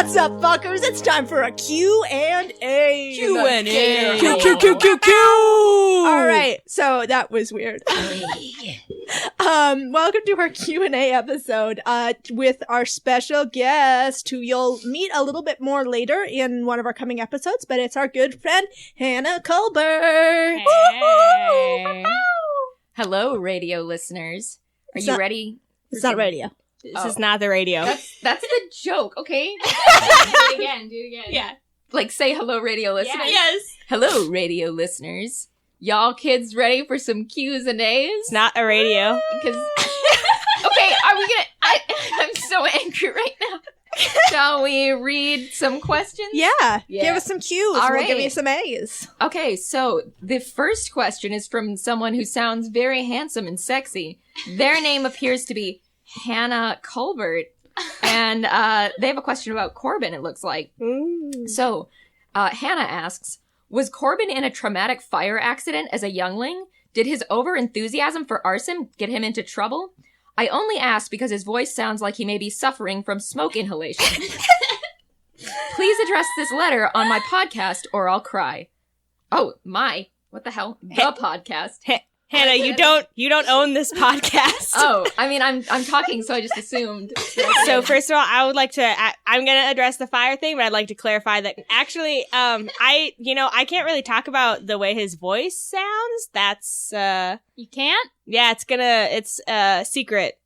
What's up, fuckers? It's time for a Q&A. Q&A. Q. All right, so that was weird. Welcome to our Q&A episode with our special guest, who you'll meet a little bit more later in one of our coming episodes, but it's our good friend, Hannah Colbert. Hey. Hello, radio listeners. Are you ready? It's not radio. This is not the radio. That's the joke, okay? Do it again. Yeah. Like, say hello, radio listeners. Yes. Hello, radio listeners. Y'all kids ready for some Q's and A's? It's not a radio. Because, okay, are we gonna, I'm so angry right now. Shall we read some questions? Yeah. Give us some Q's. All We'll right. give you some A's. Okay, so the first question is from someone who sounds very handsome and sexy. Their name appears to be Hannah Colbert, and they have a question about Corbin, it looks like. Ooh. So, Hannah asks, was Corbin in a traumatic fire accident as a youngling? Did his over-enthusiasm for arson get him into trouble? I only ask because his voice sounds like he may be suffering from smoke inhalation. Please address this letter on my podcast or I'll cry. Oh, my. What the hell? The podcast. Hannah, you don't own this podcast. Oh, I mean, I'm talking, so I just assumed. So first of all, I would like to, I'm going to address the fire thing, but I'd like to clarify that actually, I can't really talk about the way his voice sounds. That's, You can't? yeah, it's secret.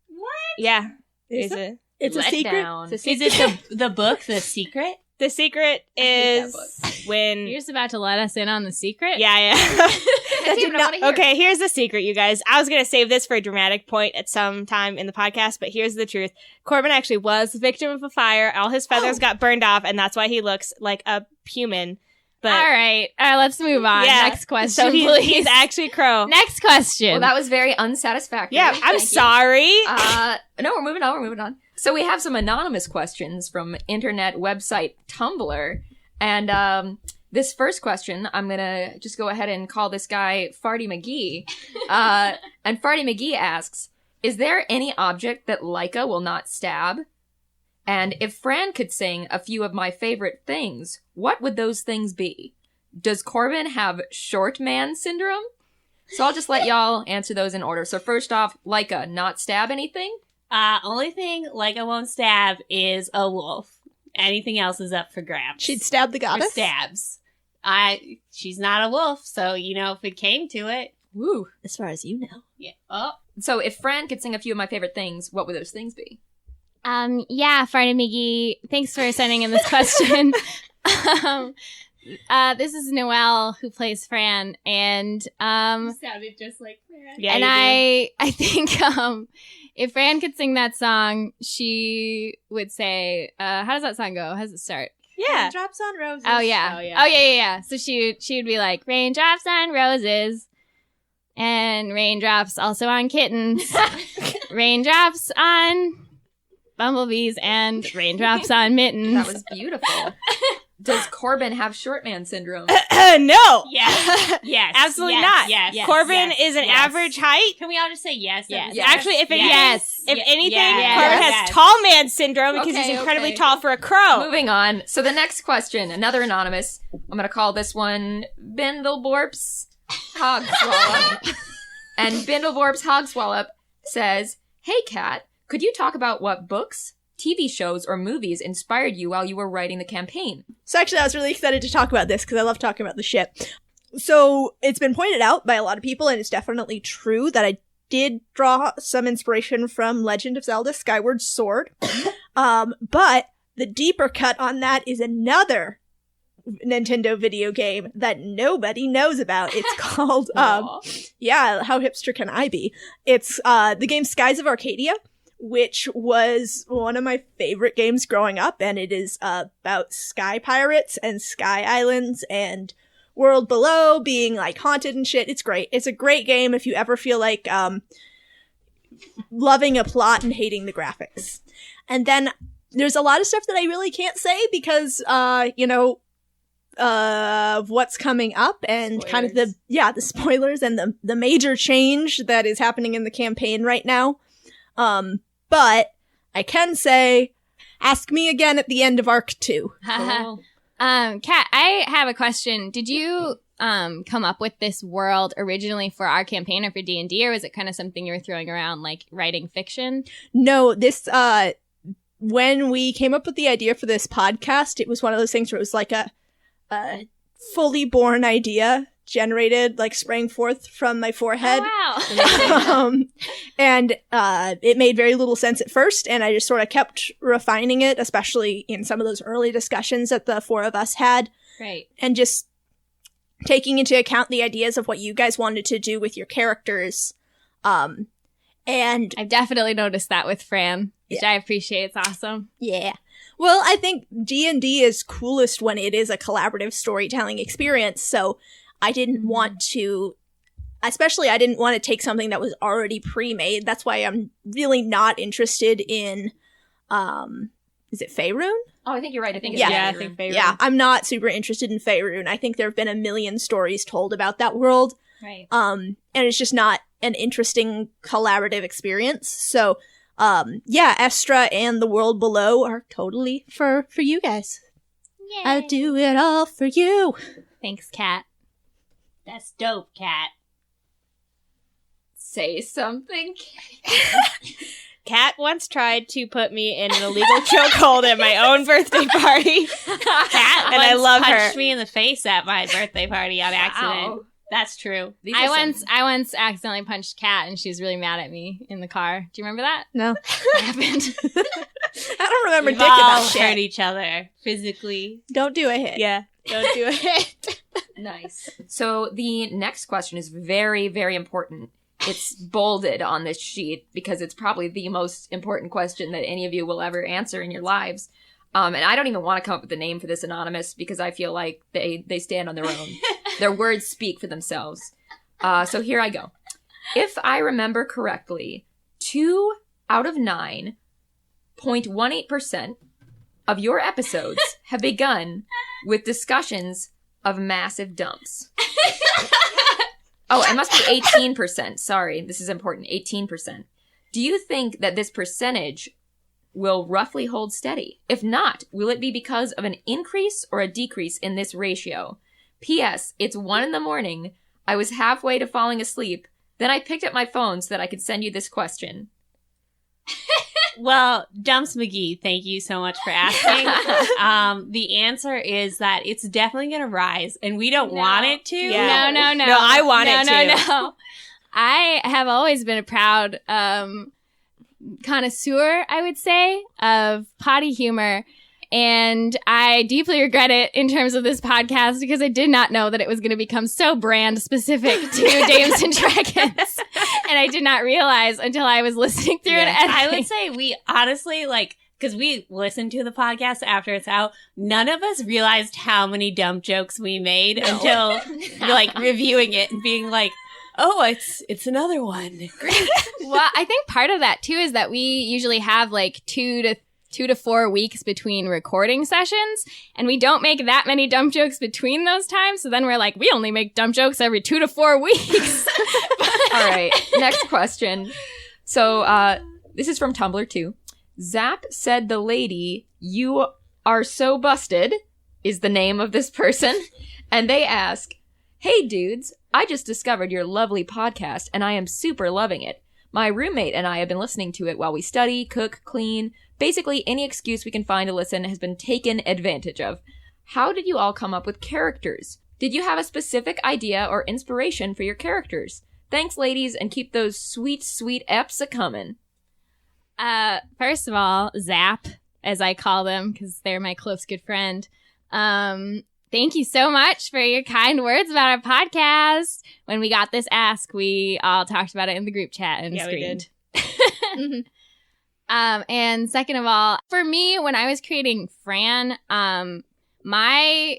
What? Yeah. Is Is it? it? It's a secret. Letdown. Is it the book, The Secret? The secret hate that is when, You're just about to let us in on the secret? yeah. Steven, I wanna hear. Okay, here's the secret, you guys. I was going to save this for a dramatic point at some time in the podcast, but here's the truth. Corbin actually was the victim of a fire. All his feathers got burned off, and that's why he looks like a human. But All right, let's move on. Yeah. Next question, so please. he's actually Crow. Next question. Well, that was very unsatisfactory. Yeah, I'm Thank you. sorry. No, we're moving on. So we have some anonymous questions from internet website Tumblr. And this first question, I'm going to just go ahead and call this guy Farty McGee. And Farty McGee asks, is there any object that Leica will not stab? And if Fran could sing a few of my favorite things, what would those things be? Does Corbin have short man syndrome? So I'll just let y'all answer those in order. So first off, Leica, not stab anything? Only thing Leica won't stab is a wolf. Anything else is up for grabs. She'd stab the for goddess? stabs. She's not a wolf, so if it came to it, Woo. As far as you know. yeah. Oh, So if Fran could sing a few of my favorite things, what would those things be? Yeah, Farty McGee, thanks for sending in this question. This is Noelle who plays Fran, and sounded just like Fran. Yeah, and you do. I think if Fran could sing that song, she would say, how does that song go? How does it start? Yeah. Drops on roses. Oh yeah. Oh, yeah. Yeah. So she would be like, raindrops on roses and raindrops also on kittens. Raindrops on bumblebees and raindrops on mittens. That was beautiful. Does Corbin have short man syndrome? No. Yes. Yes. Absolutely Yes. not. Yes. Corbin Yes. is an Yes. average height. Can we all just say yes? Yes. Yes. Actually, if anything, Yes. if anything, Yes. Corbin Yes. has tall man syndrome because Okay, he's incredibly okay. tall for a crow. Moving on. So the next question, another anonymous. I'm going to call this one Bindleborp's Hogswallop. And Bindleborp's Hogswallop says, hey, Kat, could you talk about what books, TV shows, or movies inspired you while you were writing the campaign? So actually, I was really excited to talk about this because I love talking about the shit. So it's been pointed out by a lot of people, and it's definitely true, that I did draw some inspiration from Legend of Zelda Skyward Sword. But the deeper cut on that is another Nintendo video game that nobody knows about. It's called, how hipster can I be? It's the game Skies of Arcadia, which was one of my favorite games growing up, and it is about sky pirates and sky islands and world below being like haunted and shit. It's great. It's a great game if you ever feel like loving a plot and hating the graphics. And then there's a lot of stuff that I really can't say because of what's coming up and kind of the spoilers and the major change that is happening in the campaign right now. But I can say ask me again at the end of Arc 2. Cool. Kat, I have a question. Did you come up with this world originally for our campaign or for D&D, or was it kind of something you were throwing around, like writing fiction? No, this, when we came up with the idea for this podcast, it was one of those things where it was like a fully born idea generated, like sprang forth from my forehead. Oh, wow. And it made very little sense at first, and I just sort of kept refining it, especially in some of those early discussions that the four of us had, Great. and just taking into account the ideas of what you guys wanted to do with your characters. And I've definitely noticed that with Fran, which I appreciate. It's awesome. yeah. Well, I think D&D is coolest when it is a collaborative storytelling experience, so I didn't want to, especially I didn't want to take something that was already pre-made. That's why I'm really not interested in, is it Faerun? Oh, I think you're right. I think it's Yeah. I think Faerun. Yeah, I'm not super interested in Faerun. I think there have been a million stories told about that world, Right. and it's just not an interesting collaborative experience. So, yeah, Estra and the world below are totally for you guys. I'll do it all for you. Thanks, Kat. That's dope, Kat. Say something. Kat once tried to put me in an illegal chokehold at my own birthday party. Kat And I once love her. punched me in the face at my birthday party on accident. Wow. That's true. These I are some- once accidentally punched Kat, and she was really mad at me in the car. Do you remember that? No. What happened? I don't remember We've dick about all shit. hurt each other physically. Don't do a hit. Yeah, don't do it. Nice. So the next question is very, very important. It's bolded on this sheet because it's probably the most important question that any of you will ever answer in your lives. And I don't even want to come up with a name for this anonymous because I feel like they stand on their own. Their words speak for themselves. So here I go. If I remember correctly, 2 out of 9.18% of your episodes have begun with discussions of massive dumps. Oh, it must be 18%. Sorry, this is important. 18%. Do you think that this percentage will roughly hold steady? If not, will it be because of an increase or a decrease in this ratio? P.S. It's 1 a.m. I was halfway to falling asleep. Then I picked up my phone so that I could send you this question. Well, Dumps McGee, thank you so much for asking. The answer is that it's definitely going to rise, and we don't want it to. Yeah. No. No, I want it to. No. I have always been a proud connoisseur, I would say, of potty humor. And I deeply regret it in terms of this podcast because I did not know that it was going to become so brand specific to Dames and Dragons. And I did not realize until I was listening through it. And I would say we honestly, like, because we listened to the podcast after it's out, none of us realized how many dumb jokes we made until, like, reviewing it and being like, oh, it's another one. Well, I think part of that too is that we usually have like 2 to 4 weeks between recording sessions, and we don't make that many dumb jokes between those times. So then we're like, we only make dumb jokes every 2 to 4 weeks. All right, next question. So this is from Tumblr too. Zap said the lady, "You are so busted," is the name of this person. And they ask, "Hey dudes, I just discovered your lovely podcast and I am super loving it. My roommate and I have been listening to it while we study, cook, clean. Basically, any excuse we can find to listen has been taken advantage of. How did you all come up with characters? Did you have a specific idea or inspiration for your characters? Thanks, ladies, and keep those sweet, sweet eps a-coming." First of all, Zap, as I call them, because they're my close good friend. Thank you so much for your kind words about our podcast. When we got this ask, we all talked about it in the group chat and Yeah, we screamed. did. And second of all, for me, when I was creating Fran, my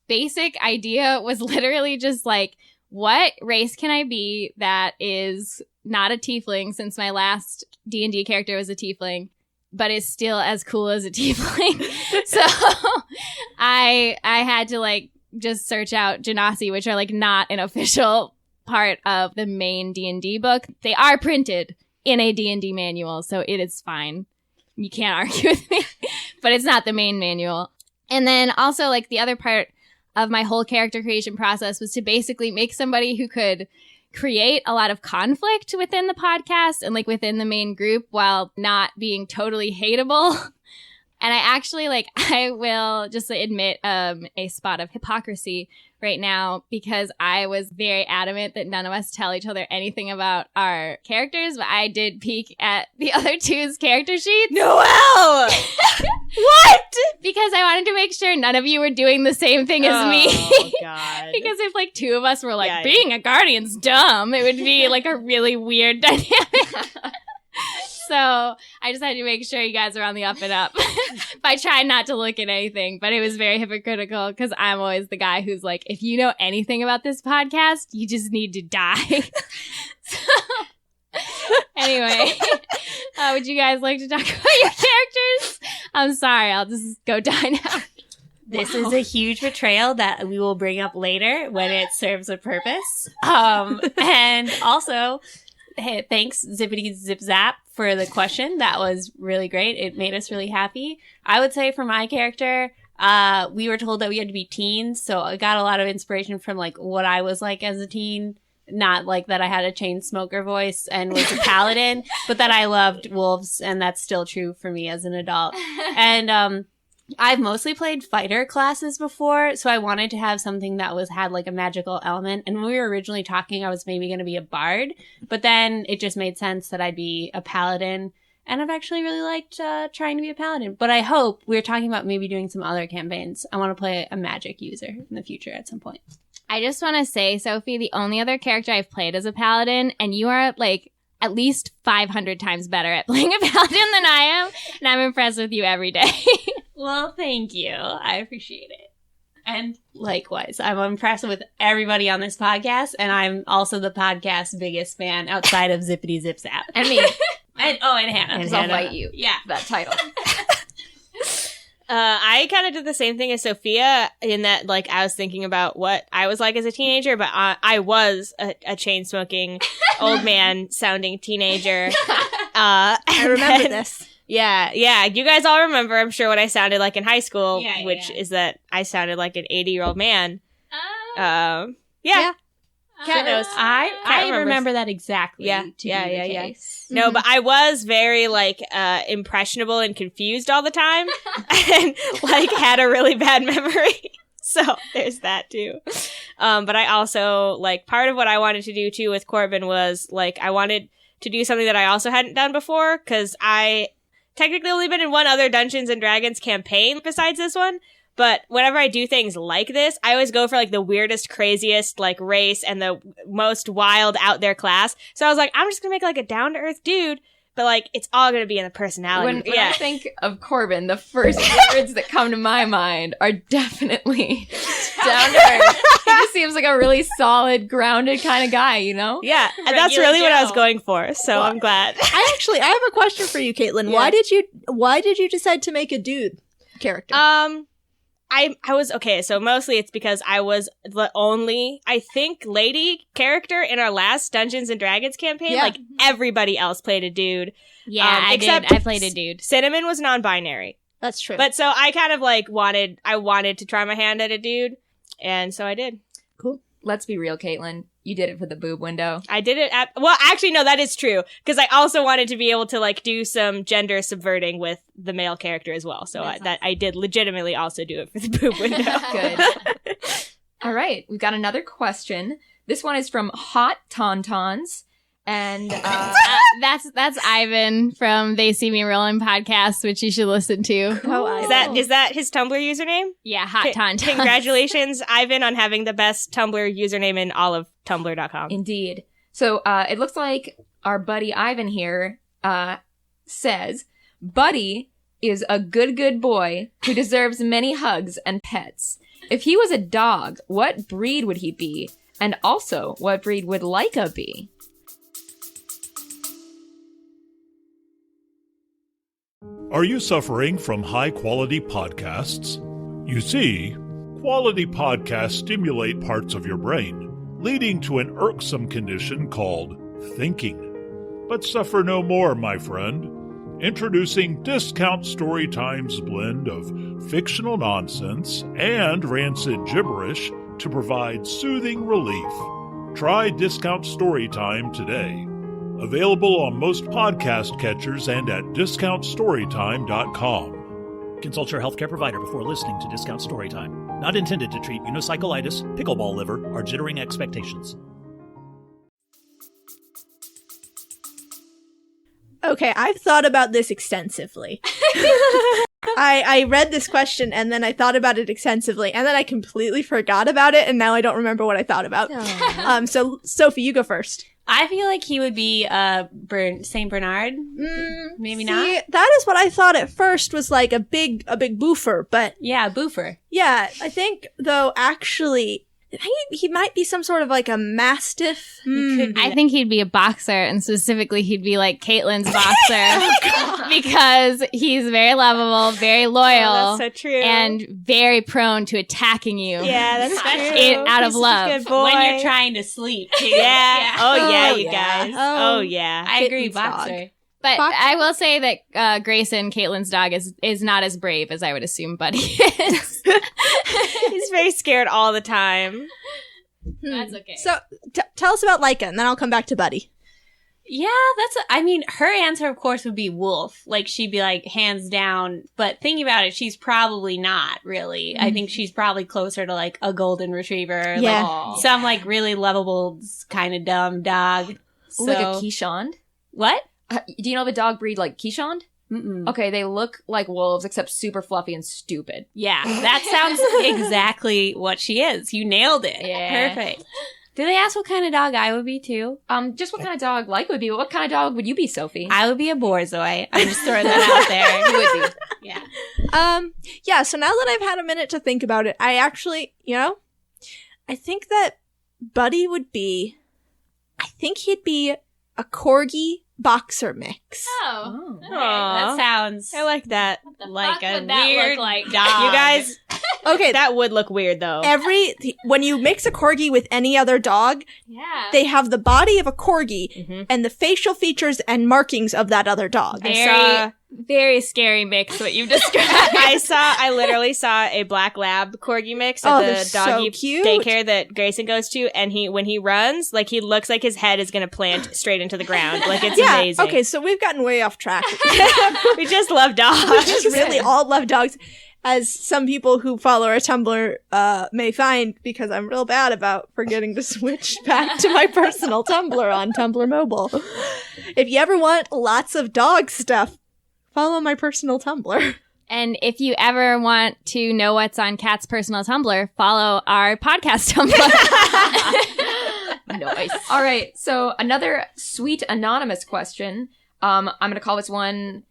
basic idea was literally just like, what race can I be that is not a tiefling, since my last D&D character was a tiefling, but is still as cool as a tiefling. So I had to like just search out Genasi, which are like not an official part of the main D&D book. They are printed in a D&D manual, so it is fine. You can't argue with me. but it's not the main manual. And then also, like, the other part of my whole character creation process was to basically make somebody who could create a lot of conflict within the podcast and, like, within the main group while not being totally hateable. And I actually, like, I will just admit a spot of hypocrisy right now, because I was very adamant that none of us tell each other anything about our characters, but I did peek at the other two's character sheets. Noelle! What? Because I wanted to make sure none of you were doing the same thing as me. Oh, God. Because if, like, two of us were like, Yeah, being a guardian's dumb, it would be, like, a really weird dynamic. So I just had to make sure you guys are on the up and up by trying not to look at anything. But it was very hypocritical because I'm always the guy who's like, if you know anything about this podcast, you just need to die. Anyway, would you guys like to talk about your characters? I'm sorry, I'll just go die now. This is a huge betrayal that we will bring up later when it serves a purpose. And also, hey, thanks Zippity Zip Zap for the question. That was really great. It made us really happy. I would say for my character, we were told that we had to be teens, so I got a lot of inspiration from like what I was like as a teen. Not like that I had a chain smoker voice and was a paladin, but that I loved wolves, and that's still true for me as an adult. And I've mostly played fighter classes before, so I wanted to have something that had like a magical element. And when we were originally talking, I was maybe going to be a bard, but then it just made sense that I'd be a paladin. And I've actually really liked trying to be a paladin. But I hope we're talking about maybe doing some other campaigns. I want to play a magic user in the future at some point. I just want to say, Sophie, the only other character I've played as a paladin, and you are like at least 500 times better at playing a paladin than I am, and I'm impressed with you every day. Well, thank you. I appreciate it. And likewise, I'm impressed with everybody on this podcast, and I'm also the podcast's biggest fan outside of Zippity Zip Zap. And me. And Hannah. Because I'll fight you. Yeah. That title. I kind of did the same thing as Sophia in that, like, I was thinking about what I was like as a teenager, but I was a chain-smoking, old man-sounding teenager. I remember this. Yeah. You guys all remember, I'm sure, what I sounded like in high school, Yeah, which yeah. is that I sounded like an 80-year-old man. Yeah. Cat knows. I remembers. remember that exactly. Yeah, to be yeah, the yeah, yeah. case. No, but I was very, like, impressionable and confused all the time. And, like, had a really bad memory. So, there's that, too. But I also, like, part of what I wanted to do, too, with Corbin was, like, I wanted to do something that I also hadn't done before, because I technically only been in one other Dungeons & Dragons campaign besides this one. But whenever I do things like this, I always go for, like, the weirdest, craziest, like, race and the most wild out there class. So I was like, I'm just gonna make, like, a down-to-earth dude, but, like, it's all gonna be in the personality. When I think of Corbin, the first words that come to my mind are definitely down to earth. He just seems like a really solid, grounded kind of guy, you know? Yeah, and that's Regular really what I was Joe. going for, so I'm glad. I have a question for you, Caitlin. Yeah. Why did you decide to make a dude character? I was, okay, so mostly it's because I was the only, I think, lady character in our last Dungeons & Dragons campaign. Yeah. Like, everybody else played a dude. Yeah, I did. except I played a dude. Cinnamon was non-binary. That's true. But so I kind of, like, wanted to try my hand at a dude, and so I did. Let's be real, Caitlin. You did it for the boob window. I did it well, actually, no, that is true. Because I also wanted to be able to, like, do some gender subverting with the male character as well. So I did legitimately also do it for the boob window. Good. All right. We've got another question. This one is from Hot Tauntauns. And That's Ivan from They See Me Rolling podcast, which you should listen to. Is that his Tumblr username? Yeah, Hot Tauntauns. Congratulations, Ivan, on having the best Tumblr username in all of Tumblr.com. indeed. So it looks like our buddy Ivan here says, Buddy is a good boy who deserves many hugs and pets. If he was a dog, what breed would he be? And also, what breed would Laika be? Are you suffering from high-quality podcasts? You see, quality podcasts stimulate parts of your brain, leading to an irksome condition called thinking. But suffer no more, my friend. Introducing Discount Storytime's blend of fictional nonsense and rancid gibberish to provide soothing relief. Try Discount Storytime today. Available on most podcast catchers and at discountstorytime.com. Consult your healthcare provider before listening to Discount Storytime. Not intended to treat unicyclitis, pickleball liver, or jittering expectations. Okay, I've thought about this extensively. I read this question and then I thought about it extensively and then I completely forgot about it and now I don't remember what I thought about. So Sophie, you go first. I feel like he would be Saint Bernard. Maybe See, not. that is what I thought at first was like a big boofer, but Yeah, Boofer. yeah, I think though actually he might be some sort of like a mastiff. Could be I think he'd be a boxer, and specifically he'd be like Caitlin's boxer because he's very lovable, very loyal, Oh, that's so true. and very prone to attacking you. yeah, that's Especially true. out of He's such a love. good boy. when you're trying to sleep. too. Yeah. Oh yeah, Oh, you yeah. guys. Oh. Oh yeah. I agree, Kitten's dog. Boxer. But Box- I will say that Grayson, Caitlin's dog, is not as brave as I would assume Buddy is. He's very scared all the time. That's okay. So tell us about Laika and then I'll come back to Buddy. Yeah, I mean, her answer, of course, would be wolf. Like, she'd be like, hands down. But thinking about it, she's probably not, really. I think she's probably closer to, like, a golden retriever. Yeah. Like, some, like, really lovable, kind of dumb dog. So, Like a Keeshond. what? Do you know of a dog breed like Keeshond? Mm-mm. Okay, they look like wolves except super fluffy and stupid. Yeah, that sounds exactly what she is. You nailed it. Yeah. Perfect. Did they ask what kind of dog I would be, too? Just what kind of dog like would be? What kind of dog would you be, Sophie? I would be a borzoi. I'm just throwing that out there. You would be. Yeah. Yeah, so now that I've had a minute to think about it, I actually, I think that Buddy would be, I think he'd be a corgi boxer mix. Oh. That sounds I like that. like a would that weird look like? dog. You guys, Okay, that would look weird though. when you mix a corgi with any other dog, Yeah. they have the body of a corgi Mhm. and the facial features and markings of that other dog. Very scary mix what you've described. I literally saw a black lab corgi mix Oh, at they're the so doggy cute. daycare that Grayson goes to, and when he runs, like he looks like his head is gonna plant straight into the ground. Like it's Yeah, amazing. okay, so we've gotten way off track. We just love dogs. We just really all love dogs, as some people who follow our Tumblr may find, because I'm real bad about forgetting to switch back to my personal Tumblr on Tumblr Mobile. If you ever want lots of dog stuff, follow my personal Tumblr. And if you ever want to know what's on Kat's personal Tumblr, follow our podcast Tumblr. Nice. All right. So another sweet anonymous question. I'm going to call this one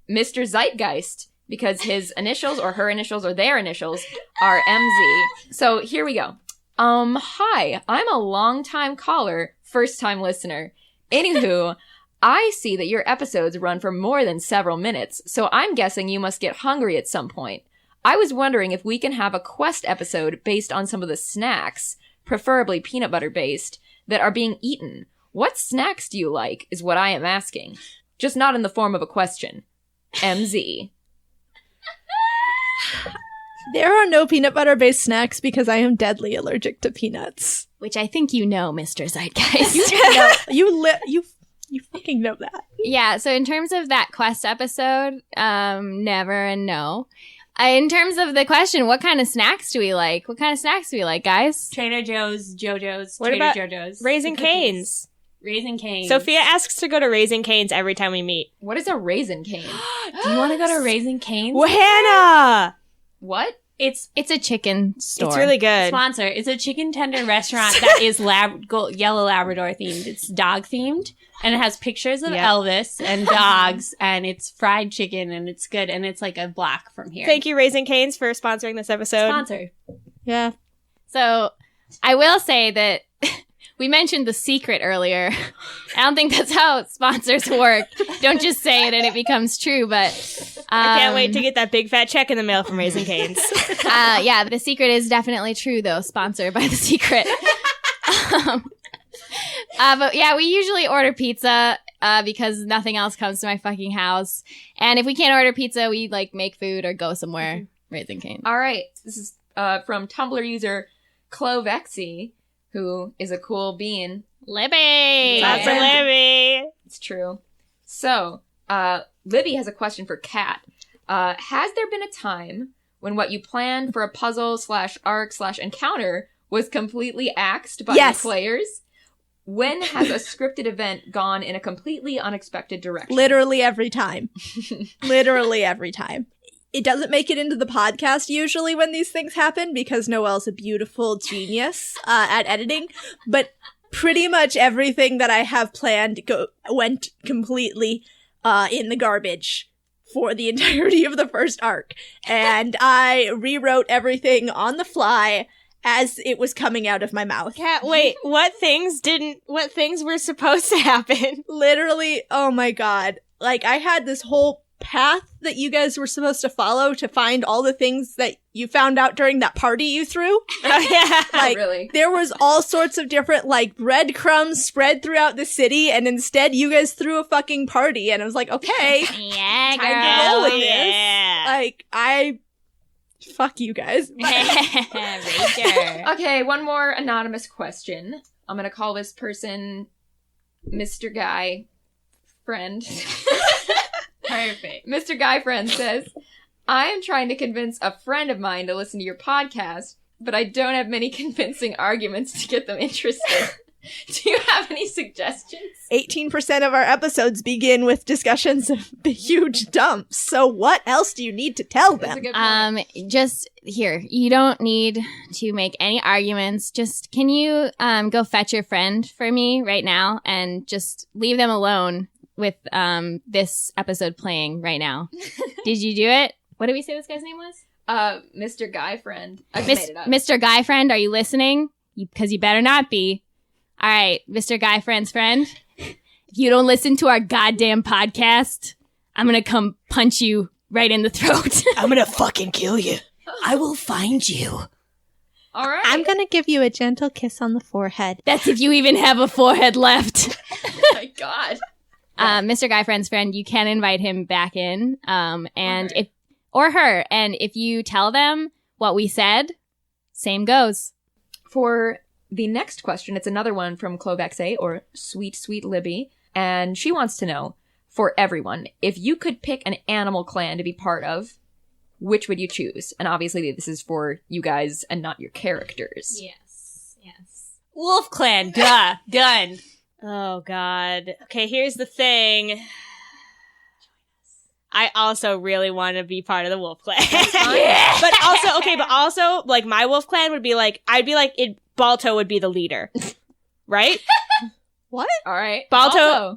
Mr. Zeitgeist because his initials or her initials or their initials are MZ. So here we go. Hi, I'm a long-time caller, first-time listener. Anywho, I see that your episodes run for more than several minutes, so I'm guessing you must get hungry at some point. I was wondering if we can have a quest episode based on some of the snacks, preferably peanut butter based, that are being eaten. What snacks do you like, is what I am asking. Just not in the form of a question. MZ. There are no peanut butter based snacks because I am deadly allergic to peanuts. Which I think you know, Mr. Zeitgeist. You fucking know that. Yeah, so in terms of that quest episode, never and no. In terms of the question, what kind of snacks do we like? What kind of snacks do we like, guys? Trader Joe's, JoJo's, What Trader about JoJo's. Raising The cookies. Cane's. Raising Cane's. Sophia asks to go to Raising Cane's every time we meet. What is a raisin cane? Do you want to go to Raising Cane's? Well, Hannah! What? It's It's a chicken store. It's really good. sponsor. It's a chicken tender restaurant that is yellow Labrador themed. It's dog themed, and it has pictures of Yep. Elvis and dogs, and it's fried chicken, and it's good, and it's like a block from here. Thank you, Raising Cane's, for sponsoring this episode. Sponsor. Yeah. So I will say that we mentioned The Secret earlier. I don't think that's how sponsors work. Don't just say it and it becomes true, but I can't wait to get that big fat check in the mail from Raising Cane's. yeah, The Secret is definitely true though, sponsored by The Secret. But yeah, we usually order pizza because nothing else comes to my fucking house. And if we can't order pizza, we like make food or go somewhere. Raising Cane. All right. This is from Tumblr user Clovexy, who is a cool bean. Libby! Yeah. That's a Libby. It's true. So, Libby has a question for Kat. Has there been a time when what you planned for a puzzle / arc / encounter was completely axed by Yes. the players? When has a scripted event gone in a completely unexpected direction? Literally every time. Literally every time. It doesn't make it into the podcast usually when these things happen because Noelle's a beautiful genius at editing, but pretty much everything that I have planned went completely in the garbage for the entirety of the first arc. And I rewrote everything on the fly as it was coming out of my mouth. Kat, wait, what things were supposed to happen? Literally, oh my god. Like, I had this whole path that you guys were supposed to follow to find all the things that you found out during that party you threw. Oh, yeah. Like, really? there was all sorts of different, like, breadcrumbs spread throughout the city, and instead you guys threw a fucking party, and I was like, okay, Yeah, time to roll with girl. this. Yeah. Fuck you guys. Ranger. Okay, one more anonymous question. I'm gonna call this person Mr. Guy Friend. Perfect. Mr. Guy Friend says, I am trying to convince a friend of mine to listen to your podcast, but I don't have many convincing arguments to get them interested. Do you have any suggestions? 18% of our episodes begin with discussions of the huge dumps, so what else do you need to tell That's a them? good point. Just here. You don't need to make any arguments. Just, can you go fetch your friend for me right now and just leave them alone with this episode playing right now? Did you do it? What did we say this guy's name was? Mr. Guy Friend. I just made it up. Mr. Guy Friend, are you listening? Because you better not be. All right, Mr. Guy Friend's friend. If you don't listen to our goddamn podcast, I'm gonna come punch you right in the throat. I'm gonna fucking kill you. I will find you. All right. gonna give you a gentle kiss on the forehead. That's if you even have a forehead left. Oh my god. Mr. Guy Friend's friend, you can invite him back in. And Okay. if, or her, and if you tell them what we said, same goes. For the next question, it's another one from Clovexe, or Sweet Sweet Libby, and she wants to know, for everyone, if you could pick an animal clan to be part of, which would you choose? And obviously this is for you guys and not your characters. Yes. Wolf Clan. Duh. Done. Oh, God. Okay, here's the thing. I also really want to be part of the Wolf Clan. Yeah. But also, like, my Wolf Clan would be like, I'd be like, Balto would be the leader. Right? What? All right. Balto.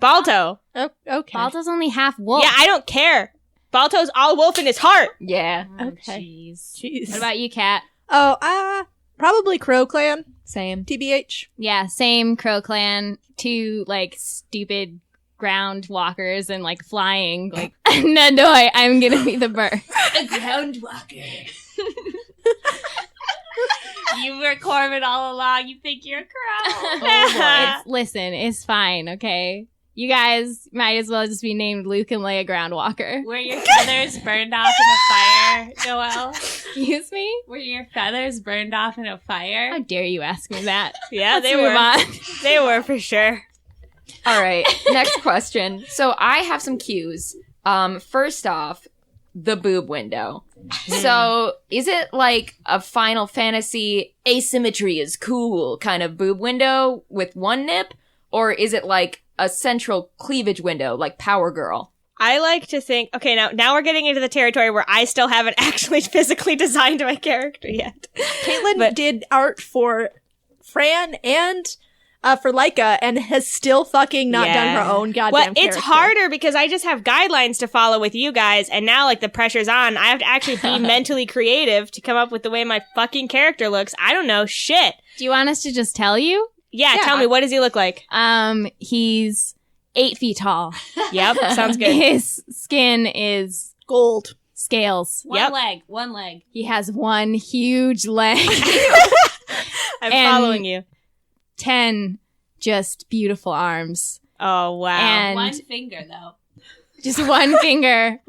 Oh, okay. Balto's only half wolf. Yeah, I don't care. Balto's all wolf in his heart. Yeah. Okay. Jeez. What Jeez. about you, Kat? Oh, probably Crow Clan, Same. TBH. Yeah, same Crow Clan. Two, like, stupid ground walkers and, like, flying. Like, Nadoy, I'm gonna be the bird. A ground walker. You were Corbin all along. You think you're a crow. Listen, it's fine, okay? You guys might as well just be named Luke and Leia Groundwalker. Were your feathers burned off in a fire, Noelle? Excuse me? Were your feathers burned off in a fire? How dare you ask me that? Yeah, Let's they move were. on. They were for sure. All right. Next question. So I have some cues. First off, the boob window. So is it like a Final Fantasy asymmetry is cool kind of boob window with one nip? Or is it like a central cleavage window like Power Girl? I like to think, okay, now we're getting into the territory where I still haven't actually physically designed my character yet. Caitlin did art for Fran and for Laika and has still fucking not done her own goddamn Well, character. it's harder because I just have guidelines to follow with you guys, and now, like, the pressure's on. I have to actually be mentally creative to come up with the way my fucking character looks. I don't know shit. Do you want us to just tell you? Yeah, tell me, what does he look like? He's 8 feet tall. Yep, sounds good. His skin is Gold. scales. Yep. One leg. He has one huge leg. I'm And- following you. 10 just beautiful arms. Oh, wow. And One finger, though. just one finger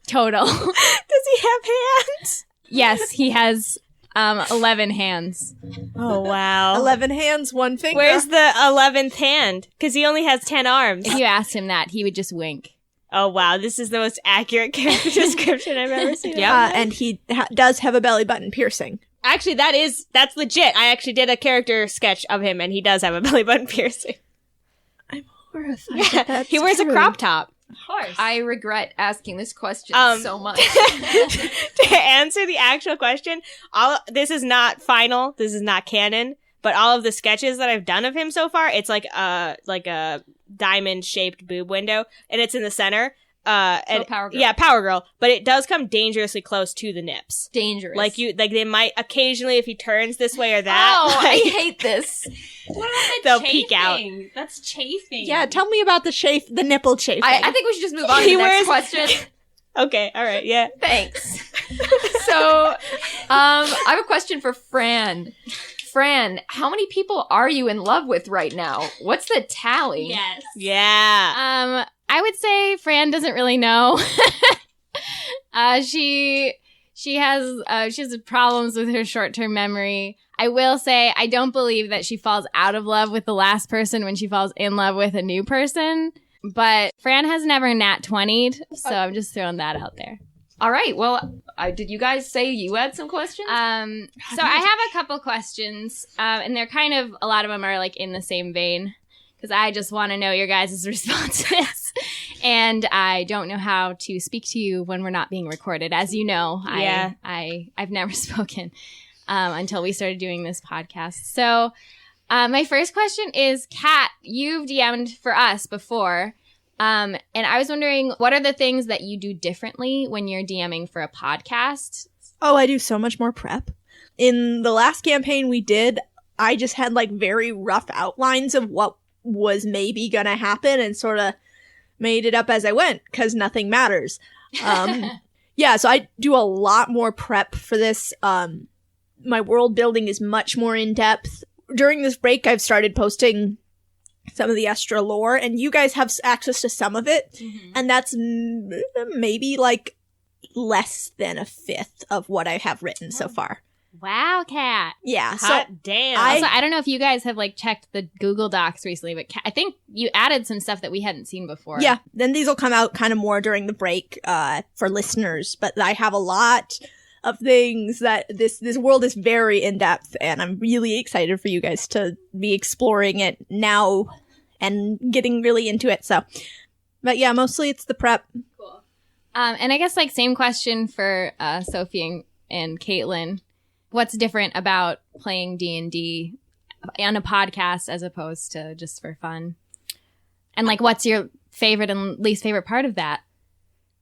total. Does he have hands? Yes, he has 11 hands. Oh, wow. 11 hands, one finger. Where's the 11th hand? Because he only has 10 arms. If you asked him that, he would just wink. Oh, wow. This is the most accurate character description I've ever seen. And he does have a belly button piercing. Actually, that's legit. I actually did a character sketch of him, and he does have a belly button piercing. Horrified. Yeah, he wears a crop top. Of course. I regret asking this question so much. To answer the actual question, this is not final. This is not canon. But all of the sketches that I've done of him so far, it's like a diamond-shaped boob window, and it's in the center. And Power Girl. Yeah, Power Girl. But it does come dangerously close to the nips. Dangerous. Like they might occasionally, if he turns this way or that, Oh, I hate this. What about They'll the peek out. chafing? That's chafing. Yeah, tell me about the nipple chafing. I think we should just move on to He the next wears- question. Okay, all right, yeah. Thanks. So, I have a question for Fran. Fran, how many people are you in love with right now? What's the tally? Yes. Yeah. I would say Fran doesn't really know. She has problems with her short-term memory. I will say I don't believe that she falls out of love with the last person when she falls in love with a new person. But Fran has never nat 20'd, so I'm just throwing that out there. All right. Well, did you guys say you had some questions? So I have a couple questions, and they're kind of, a lot of them are like in the same vein, because I just want to know your guys' responses. And I don't know how to speak to you when we're not being recorded. As you know, Yeah. I've never spoken until we started doing this podcast. So my first question is, Kat, you've DM'd for us before. And I was wondering, what are the things that you do differently when you're DMing for a podcast? Oh, I do so much more prep. In the last campaign we did, I just had like very rough outlines of what was maybe gonna happen and sort of made it up as I went, because nothing matters. Yeah, so I do a lot more prep for this. My world building is much more in depth. During this break, I've started posting some of the extra lore, and you guys have access to some of it, and that's maybe like less than a fifth of what I have written so far. Wow, Kat. Yeah, so Hot damn. Also, I don't know if you guys have like checked the Google Docs recently, but I think you added some stuff that we hadn't seen before. yeah, then these will come out kind of more during the break for listeners, but I have a lot of things that this world is very in depth, and I'm really excited for you guys to be exploring it now and getting really into it. So, but yeah, mostly it's the prep. Cool. And I guess like same question for Sophie and Caitlin. What's different about playing D&D on a podcast as opposed to just for fun? And like, what's your favorite and least favorite part of that?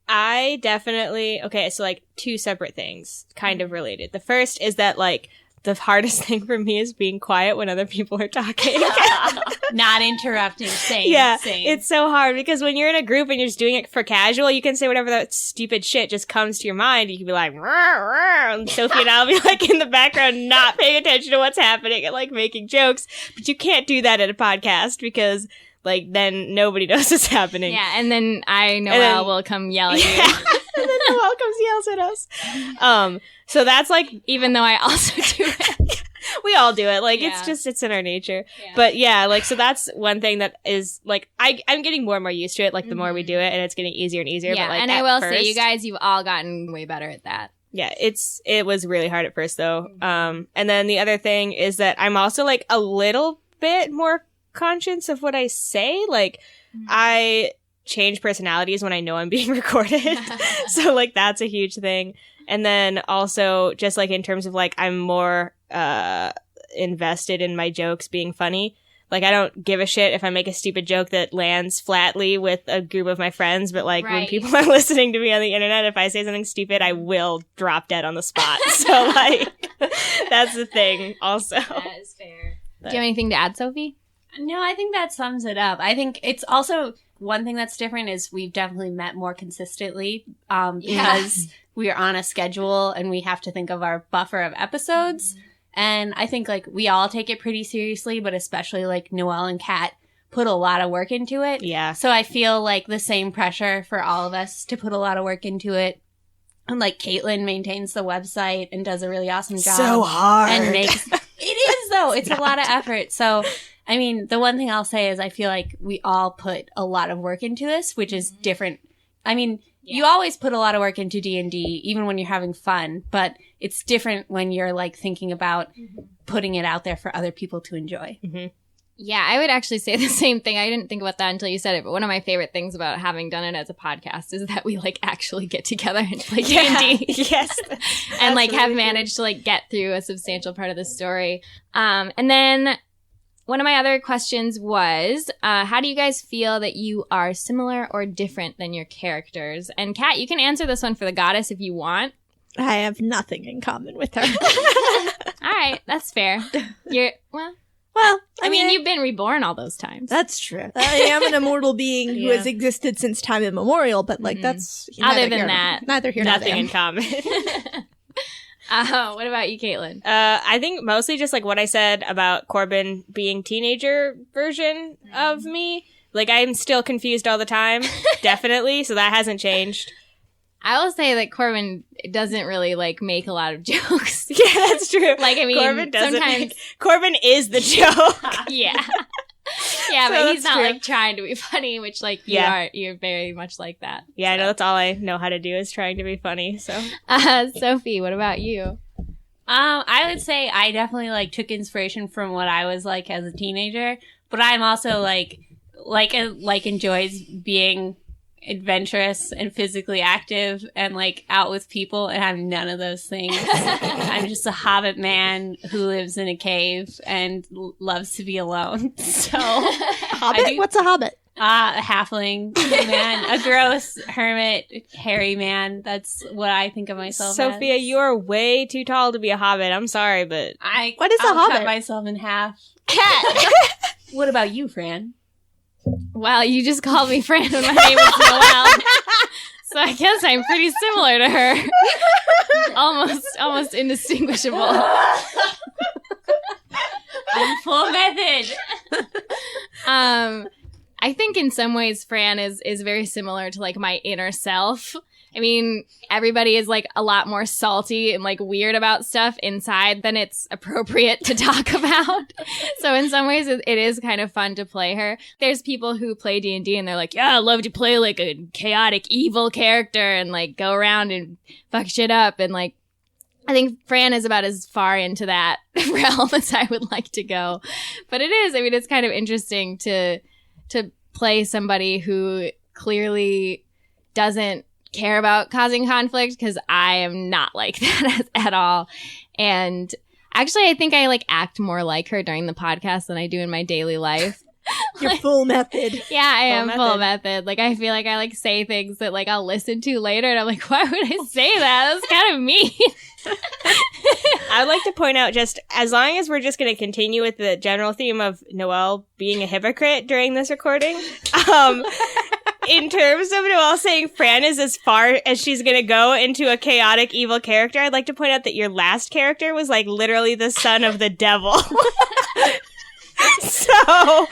I definitely, okay, so like two separate things, kind of related. The first is that like the hardest thing for me is being quiet when other people are talking. Not interrupting. Same. Yeah, Same. it's so hard because when you're in a group and you're just doing it for casual, you can say whatever that stupid shit just comes to your mind. You can be like, "Rrr, rrr," and Sophie and I'll be like in the background, not paying attention to what's happening and like making jokes. But you can't do that at a podcast because like then nobody knows what's happening. Yeah, and then Noelle then- will come yell at you, And then Noelle comes yells at us. So that's like, even though I also do it. we all do it. Like, Yeah. it's in our nature. Yeah. But yeah, like, so that's one thing that is, like, I'm getting more and more used to it, like, the more we do it, and it's getting easier and easier. Yeah, but, like, and I at will say, first- you guys, you've all gotten way better at that. Yeah, it was really hard at first, though. And then the other thing is that I'm also, like, a little bit more conscious of what I say. Like, I change personalities when I know I'm being recorded. So, like, that's a huge thing. And then also, just, like, in terms of, like, I'm more invested in my jokes being funny. Like, I don't give a shit if I make a stupid joke that lands flatly with a group of my friends, but, like, when Right. people are listening to me on the internet, if I say something stupid, I will drop dead on the spot. So, like, that's the thing, also. That is fair. Do you have anything to add, Sophie? No, I think that sums it up. I think it's also one thing that's different is we've definitely met more consistently because we are on a schedule and we have to think of our buffer of episodes. And I think like we all take it pretty seriously, but especially like Noelle and Kat put a lot of work into it. Yeah. So I feel like the same pressure for all of us to put a lot of work into it. And like Caitlin maintains the website and does a really awesome job. So hard. And makes it is though. It's a lot of effort. So I mean, the one thing I'll say is I feel like we all put a lot of work into this, which is different. I mean, you always put a lot of work into D&D, even when you're having fun, but it's different when you're like thinking about putting it out there for other people to enjoy. Mm-hmm. Yeah, I would actually say the same thing. I didn't think about that until you said it, but one of my favorite things about having done it as a podcast is that we like actually get together and play D&D. Yes. And like have managed to like get through a substantial part of the story. And then one of my other questions was, how do you guys feel that you are similar or different than your characters? And Kat, you can answer this one for the goddess if you want. I have nothing in common with her. All right, that's fair. Well, I mean, you've been reborn all those times. That's true. I am an immortal being who has existed since time immemorial, but like that's Other than that, neither here nor Nothing there. in common. What about you, Caitlin? I think mostly just like what I said about Corbin being teenager version of me. Like I'm still confused all the time, definitely. So that hasn't changed. I will say that Corbin doesn't really like make a lot of jokes. Yeah, that's true. Like, I mean, Corbin doesn't. sometimes, Corbin is the joke. yeah, yeah, So but he's that's not true. like trying to be funny, which like you're very much like that. Yeah, I know that's all I know how to do is trying to be funny. So Sophie, what about you? I would say I definitely like took inspiration from what I was like as a teenager, but I'm also like enjoys being adventurous and physically active and like out with people, and I'm none of those things. I'm just a hobbit man who lives in a cave and loves to be alone. So Hobbit? What's a hobbit? a halfling man, a gross hermit, hairy man. That's what I think of myself Sophia, as. you are way too tall to be a hobbit. I'm sorry, but What is a I'll hobbit? cut myself in half. Kat. What about you, Fran? Wow, you just called me Fran when my name is Noelle. So I guess I'm pretty similar to her. almost indistinguishable. I'm full method. I think in some ways Fran is very similar to like my inner self. I mean, everybody is like a lot more salty and like weird about stuff inside than it's appropriate to talk about. So in some ways it is kind of fun to play her. There's people who play D&D and they're like, yeah, I love to play like a chaotic evil character and like go around and fuck shit up. And like, I think Fran is about as far into that realm as I would like to go. But it is, I mean, it's kind of interesting to play somebody who clearly doesn't care about causing conflict, because I am not like that at all. And actually, I think I like act more like her during the podcast than I do in my daily life. You're full method. Yeah, I am method. full method. Like, I feel like I like say things that like I'll listen to later, and I'm like, why would I say that? That's kind of mean. I would like to point out, just as long as we're just going to continue with the general theme of Noelle being a hypocrite during this recording, in terms of Noelle saying Fran is as far as she's going to go into a chaotic evil character, I'd like to point out that your last character was like literally the son of the devil. So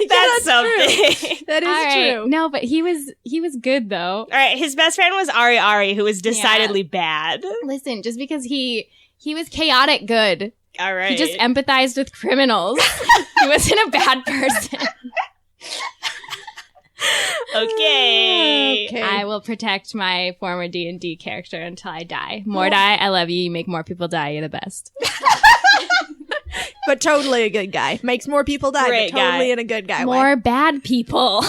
that's something. That is All right. true. No, but he was good though. All right, his best friend was Ari, who was decidedly bad. Listen, just because he was chaotic good. All right. He just empathized with criminals. He wasn't a bad person. Okay. I will protect my former D&D character until I die. Mordai, I love you. You make more people die. You're the best. But totally a good guy. Makes more people die, Great but totally guy. in a good guy way. More bad people.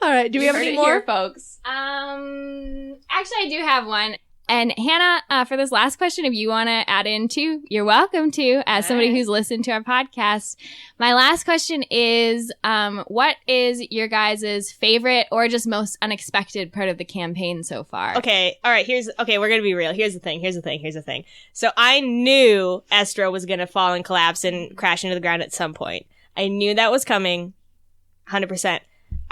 All right, do we have any more? Folks? Actually, I do have one. And Hannah, for this last question, if you want to add in too, you're welcome to, as somebody who's listened to our podcast. My last question is, what is your guys' favorite or just most unexpected part of the campaign so far? Okay, all right, we're gonna be real. Here's the thing. So I knew Estro was gonna fall and collapse and crash into the ground at some point. I knew that was coming, 100%.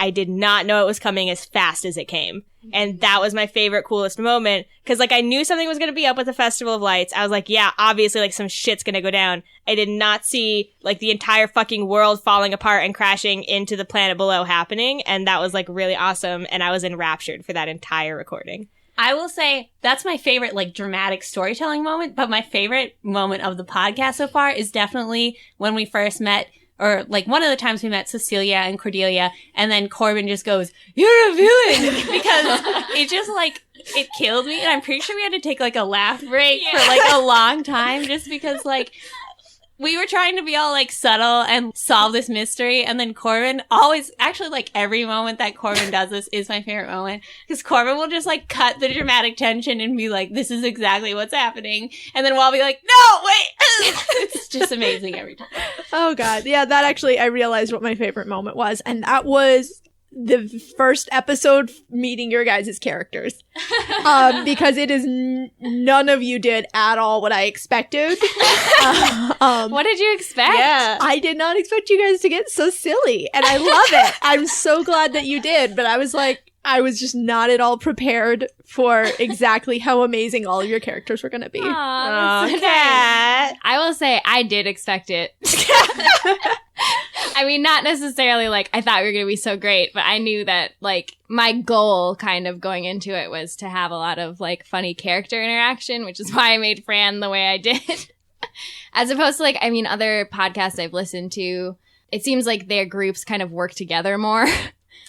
I did not know it was coming as fast as it came. And that was my favorite, coolest moment. Cause like I knew something was going to be up with the Festival of Lights. I was like, yeah, obviously like some shit's going to go down. I did not see like the entire fucking world falling apart and crashing into the planet below happening. And that was like really awesome. And I was enraptured for that entire recording. I will say that's my favorite, like, dramatic storytelling moment, but my favorite moment of the podcast so far is definitely when we first met, or, like, one of the times we met Cecilia and Cordelia, and then Corbin just goes, "You're a villain!" because it just, like, it killed me, and I'm pretty sure we had to take, like, a laugh break for, like, a long time, just because, like, we were trying to be all, like, subtle and solve this mystery, and then Corbin always, actually, like, every moment that Corbin does this is my favorite moment, because Corbin will just, like, cut the dramatic tension and be like, this is exactly what's happening, and then we'll be like, no, wait! It's just amazing every time. Oh god, yeah, that actually, I realized what my favorite moment was, and that was the first episode meeting your guys' characters. Because it is none of you did at all what I expected. What did you expect? Yeah. I did not expect you guys to get so silly, and I love it. I'm so glad that you did, but I was like, I was just not at all prepared for exactly how amazing all of your characters were going to be. Aw, that's so Cat. nice. I will say I did expect it. I mean, not necessarily like I thought we were going to be so great, but I knew that like my goal kind of going into it was to have a lot of like funny character interaction, which is why I made Fran the way I did. As opposed to like, I mean, other podcasts I've listened to, it seems like their groups kind of work together more.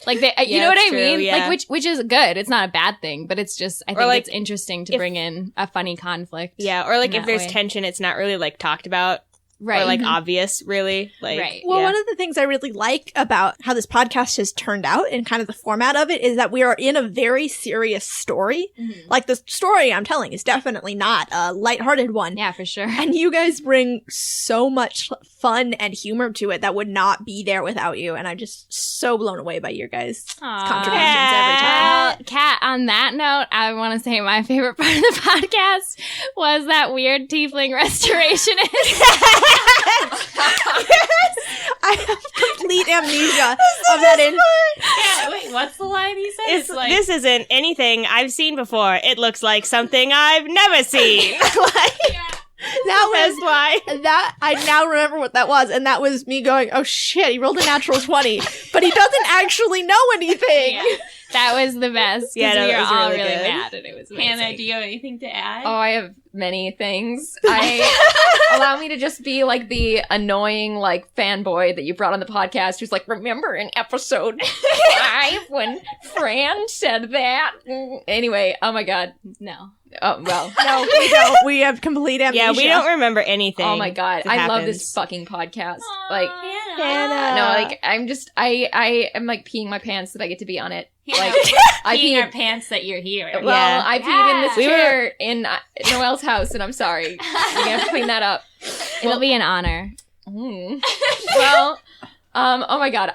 Like they, you know what I true, mean? yeah. Like which is good. It's not a bad thing, but it's just I think like, it's interesting to bring in a funny conflict. Yeah, or like in if that there's way. tension, it's not really like talked about Right. or like obvious, really. Like, Right. Well, yeah. one of the things I really like about how this podcast has turned out and kind of the format of it is that we are in a very serious story. Like the story I'm telling is definitely not a lighthearted one. Yeah, for sure. And you guys bring so much fun and humor to it that would not be there without you. And I'm just so blown away by your guys' contributions every time. Well, Kat, on that note, I want to say my favorite part of the podcast was that weird tiefling restorationist. I have complete amnesia of that. Yeah, wait, what's the line he said? It's like, this isn't anything I've seen before. It looks like something I've never seen. That was why. That I now remember what that was, and that was me going, "Oh shit, he rolled a natural 20, but he doesn't actually know anything." Yeah, that was the best. Yeah, Yeah, no, we it were was all really really good. mad, and it was amazing. Hannah, do you have anything to add? Oh, I have many things. Allow me to just be like the annoying like fanboy that you brought on the podcast who's like, remember in episode 5 when Fran said that? Anyway, oh my god. No. Oh, well. No, we don't. We have complete amnesia. Yeah, we don't remember anything. Oh my god. that I love happens. this fucking podcast. Like, Hannah. no, like, I'm just, I am like peeing my pants that I get to be on it. Like, I Peeing our peed, pants that you're here. well, Yeah. I peed in this We were- chair in Noelle's house, and I'm sorry. You're gonna have to clean that up. It'll be an honor. Well, oh my god,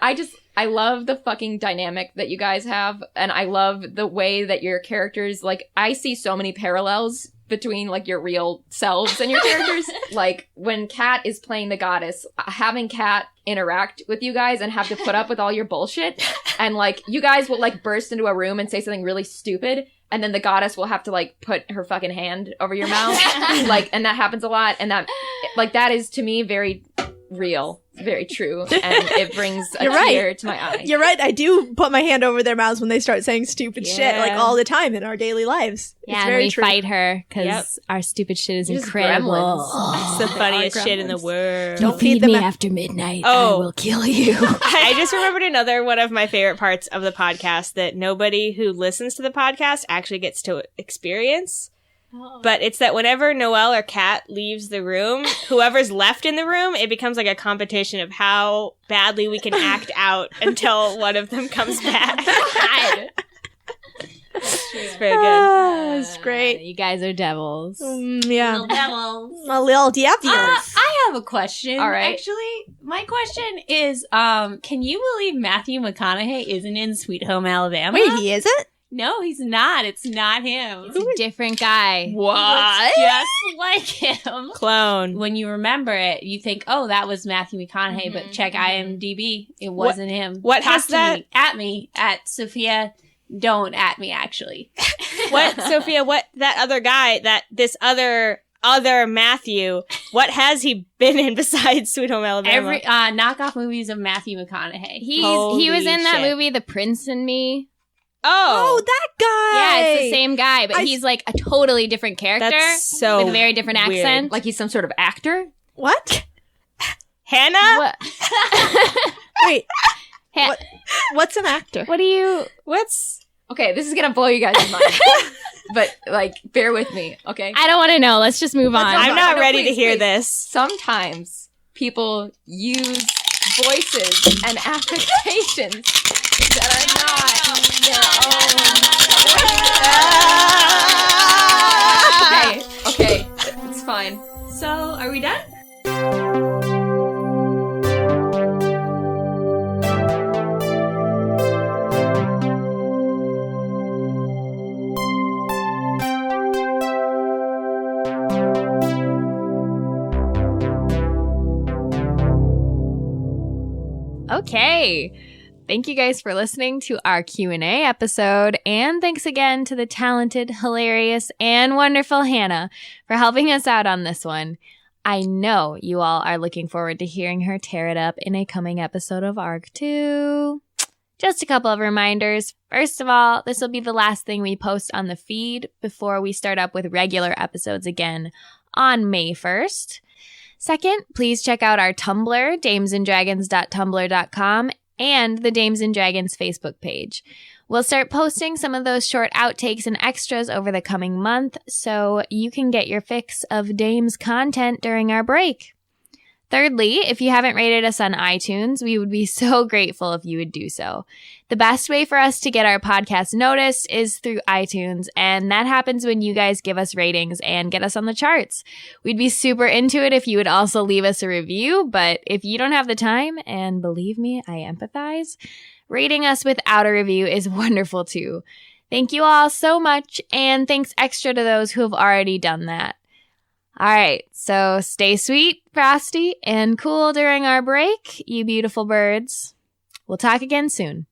I love the fucking dynamic that you guys have, and I love the way that your characters, like, I see so many parallels between, like, your real selves and your characters. Like, when Kat is playing the goddess, having Kat interact with you guys and have to put up with all your bullshit, and, like, you guys will, like, burst into a room and say something really stupid, and then the goddess will have to, like, put her fucking hand over your mouth. Like, and that happens a lot, and that, like, that is, to me, very real, very true, and it brings a You're right. tear to my eye. You're right. I do put my hand over their mouths when they start saying stupid shit, like Yeah. all the time in our daily lives. Yeah, it's and very we true. fight her because Yep. our stupid shit is Just incredible. gremlins. It's the funniest shit in the world. Don't feed them. after midnight. Oh. I will kill you. I just remembered another one of my favorite parts of the podcast that nobody who listens to the podcast actually gets to experience. But it's that whenever Noelle or Kat leaves the room, whoever's left in the room, it becomes like a competition of how badly we can act out until one of them comes back. It's very good. It's great. You guys are devils. Yeah. Little devils. A little diablos. I have a question. All right. Actually, my question is, can you believe Matthew McConaughey isn't in Sweet Home Alabama? Wait, he isn't? No, he's not. It's not him. It's a different guy. What? Just like him. Clone. When you remember it, you think, oh, that was Matthew McConaughey, but check IMDb. It wasn't him. what Talk has to that- me. At me. At Sophia. Don't at me, actually. What, Sophia, what, that other guy, this other Matthew, what has he been in besides Sweet Home Alabama? Every knockoff movies of Matthew McConaughey. He Holy was in that shit. movie, The Prince and Me. Oh, that guy. Yeah, it's the same guy, but he's like a totally different character That's so with a very different weird. accent. Like he's some sort of actor? What? Hannah? What? Wait, Ha- What? What's an actor? What do you? What's... Okay, this is gonna blow you guys' mind. But, like, bear with me, okay? I don't want to know. Let's just move on. I'm not no, ready to please, hear please. this. Sometimes people use voices and affectations that are not their own. Okay, it's fine. So, are we done? Okay. Thank you guys for listening to our Q&A episode, and thanks again to the talented, hilarious, and wonderful Hannah for helping us out on this one. I know you all are looking forward to hearing her tear it up in a coming episode of ARC 2. Just a couple of reminders. First of all, this will be the last thing we post on the feed before we start up with regular episodes again on May 1st. Second, please check out our Tumblr, damesanddragons.tumblr.com, and the Dames and Dragons Facebook page. We'll start posting some of those short outtakes and extras over the coming month, so you can get your fix of Dames content during our break. Thirdly, if you haven't rated us on iTunes, we would be so grateful if you would do so. The best way for us to get our podcast noticed is through iTunes, and that happens when you guys give us ratings and get us on the charts. We'd be super into it if you would also leave us a review, but if you don't have the time, and believe me, I empathize, rating us without a review is wonderful too. Thank you all so much, and thanks extra to those who have already done that. All right, so stay sweet, frosty, and cool during our break, you beautiful birds. We'll talk again soon.